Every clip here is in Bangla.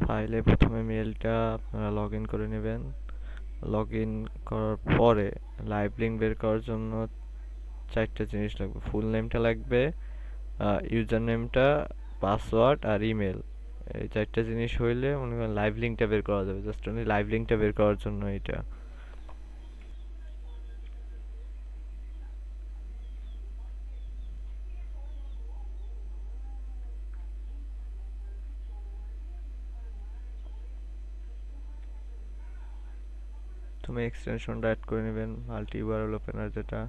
ফাইলে প্রথমে মেলটা আপনারা লগ ইন করে নেবেন। লগ ইন করার পরে লাইভ লিঙ্ক বের করার জন্য চারটা জিনিস লাগবে। ফুল নেমটা লাগবে, ইউজার নেমটা, পাসওয়ার্ড আর ইমেল। এই চারটা জিনিস হইলে মনে করেন লাইভ লিঙ্কটা বের করা যাবে। জাস্ট অনলি লাইভ লিঙ্কটা বের করার জন্য এটা। তুমি এক্সটেনশনটা অ্যাড করে নেবেন, মাল্টি ইউআরএল ওপেনার যেটা।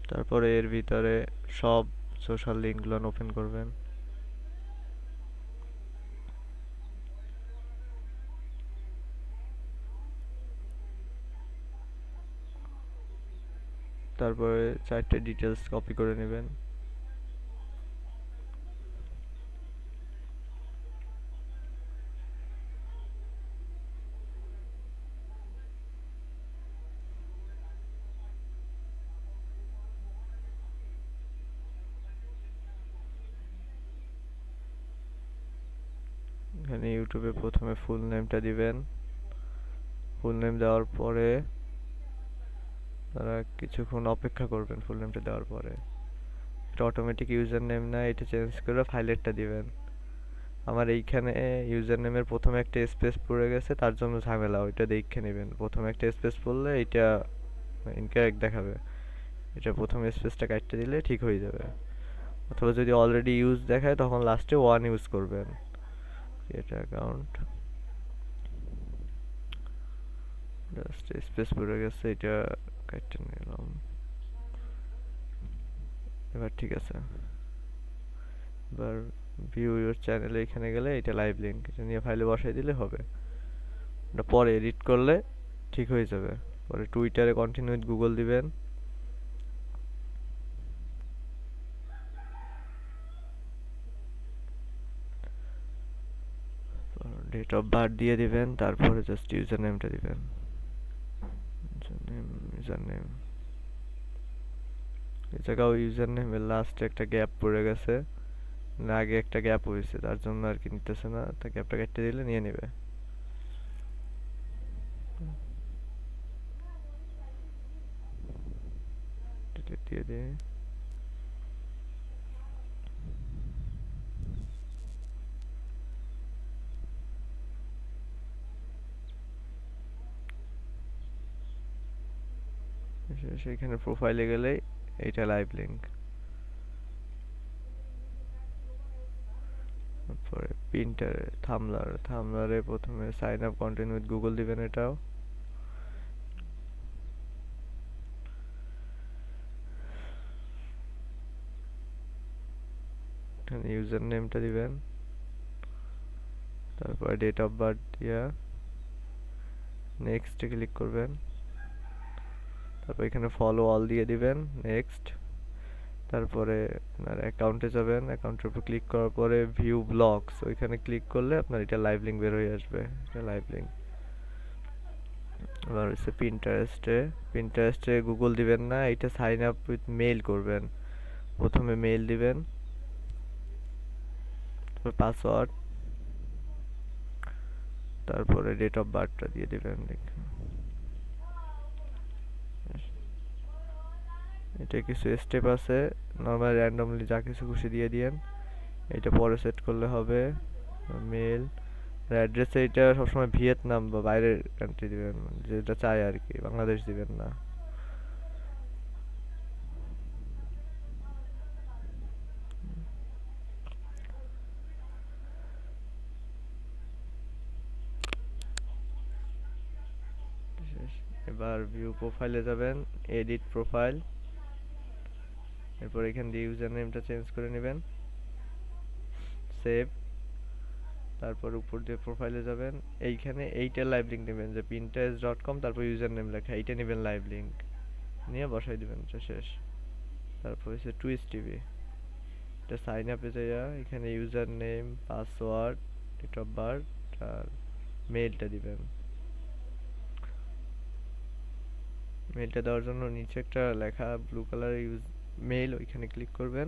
তারপরে এর ভিতরে সব সোশ্যাল লিঙ্কগুলো ওপেন করবেন। তারপরে চারটে ডিটেলস কপি করে নেবেন। এখানে ইউটিউবে প্রথমে ফুল নেমটা দিবেন। ফুল নেম দেওয়ার পরে তারা কিছুক্ষণ অপেক্ষা করবেন। ফুল নেমটা দেওয়ার পরে এটা অটোমেটিক ইউজার নেম না, এটা চেঞ্জ করে ফাইলেরটা দিবেন। আমার এইখানে ইউজার নেমের প্রথমে একটা স্পেস পড়ে গেছে, তার জন্য ঝামেলা, ওইটা দেখে নেবেন। প্রথমে একটা স্পেস পড়লে এটা ইনকারেক্ট দেখাবে। এটা প্রথম স্পেসটা কাটতে দিলে ঠিক হয়ে যাবে। অথবা যদি অলরেডি ইউজ দেখায় তখন লাস্টে ওয়ান ইউজ করবেন। এটা অ্যাকাউন্ট জাস্ট স্পেস পড়ে গেছে, এটা কাটতে নিলাম। এবার ঠিক আছে। এবার ভিউ ইউর চ্যানেলে এখানে গেলে এটা লাইভ লিঙ্ক, এটা নিয়ে ফাইলে বসাই দিলে হবে। এটা পরে এডিট করলে ঠিক হয়ে যাবে। পরে টুইটারে কন্টিনিউ উইথ গুগল দিবেন। ডেট অফ বার্থ দিয়ে দিবেন, তারপরে জাস্ট ইউজার নেমটা দিবেন। ইউজার নেম এই জায়গাও ইউজার নেমের লাস্টে একটা গ্যাপ পড়ে গেছে, না আগে একটা গ্যাপ হয়েছে, তার জন্য আর কি নিতেছে না। তা গ্যাপটা কেটে দিলে নিয়ে নেবে। ডিলিট দিয়ে দিয়ে সেখানে প্রোফাইলে গেলেই এইটা লাইভ লিঙ্ক। তারপরে প্রিন্টারে থামলারে প্রথমে sign up continue with Google দিবেন। এটাও এখানে ইউজার নেমটা দিবেন, তারপরে ডেট অফ বার্থ দিয়া নেক্সটে ক্লিক করবেন। তারপর এখানে ফলো অল দিয়ে দিবেন, নেক্সট। তারপরে আপনার অ্যাকাউন্টে যাবেন, অ্যাকাউন্টের উপর ক্লিক করার পরে ভিউ ব্লগস ওইখানে ক্লিক করলে আপনার এটা লাইভ লিঙ্ক বের হয়ে আসবে। এটা লাইভ লিঙ্ক। এবার হচ্ছে প্রিন্টারেস্টে গুগল দিবেন না, এটা সাইন আপ উইথ মেইল করবেন। প্রথমে মেইল দিবেন, তারপর পাসওয়ার্ড, তারপরে ডেট অফ বার্থটা দিয়ে দিবেন। এটা কিছু স্টেপ আছে, নর্মাল র্যান্ডমলি যা কিছু খুশি দিয়ে দিয়েন। এটা পরে সেট করলে হবে। মেল অ্যাড্রেসে এটা সবসময় ভিয়েতনাম বা বাইরের কান্ট্রি দিবেন, যেটা চাই আর কি, বাংলাদেশ দিবেন না। এবার ভিউ প্রোফাইলে যাবেন, এডিট প্রোফাইল। এরপর এখান দিয়ে ইউজার নেমটা চেঞ্জ করে নেবেন, সেভ। তারপর উপর দিয়ে প্রোফাইলে যাবেন, এইখানে এইটা লাইভ লিঙ্ক নেবেন, যে pinterest.com তারপর ইউজার নেম লেখা, এইটা নেবেন লাইভ লিঙ্ক নিয়ে বসাই দিবেন, শেষ। তারপর হচ্ছে টুইচ টিভি। এটা সাইন আপে যাইয়া এখানে user name, password, date of birth আর মেইলটা দিবেন। মেইলটা দেওয়ার জন্য নিচে একটা লেখা ব্লু কালারের মেইল, ওইখানে ক্লিক করবেন,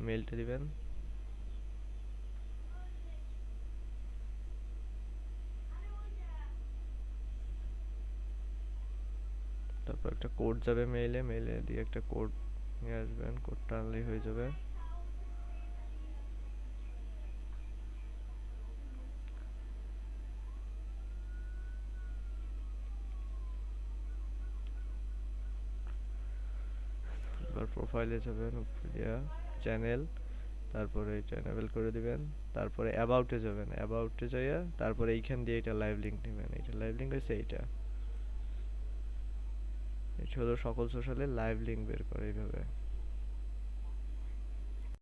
মেইলটা দিবেন। তারপর একটা কোড যাবে মেইলে, মেইলে দিয়ে একটা কোড নিয়ে আসবেন, কোডটা আনলেই হয়ে যাবে। এবার প্রোফাইলে যাবেন, উপরে দিয়া চ্যানেল, তারপরে এটা এনেবল করে দিবেন। তারপরে অ্যাবাউটে যাবেন, অ্যাবাউটে যাইয়া তারপরে এইখান দিয়ে এটা লাইভ লিঙ্ক নেবেন। এটা লাইভ লিঙ্ক হচ্ছে এইটা, এটা হলো সকল সোশ্যালে লাইভ লিঙ্ক বের করে এইভাবে।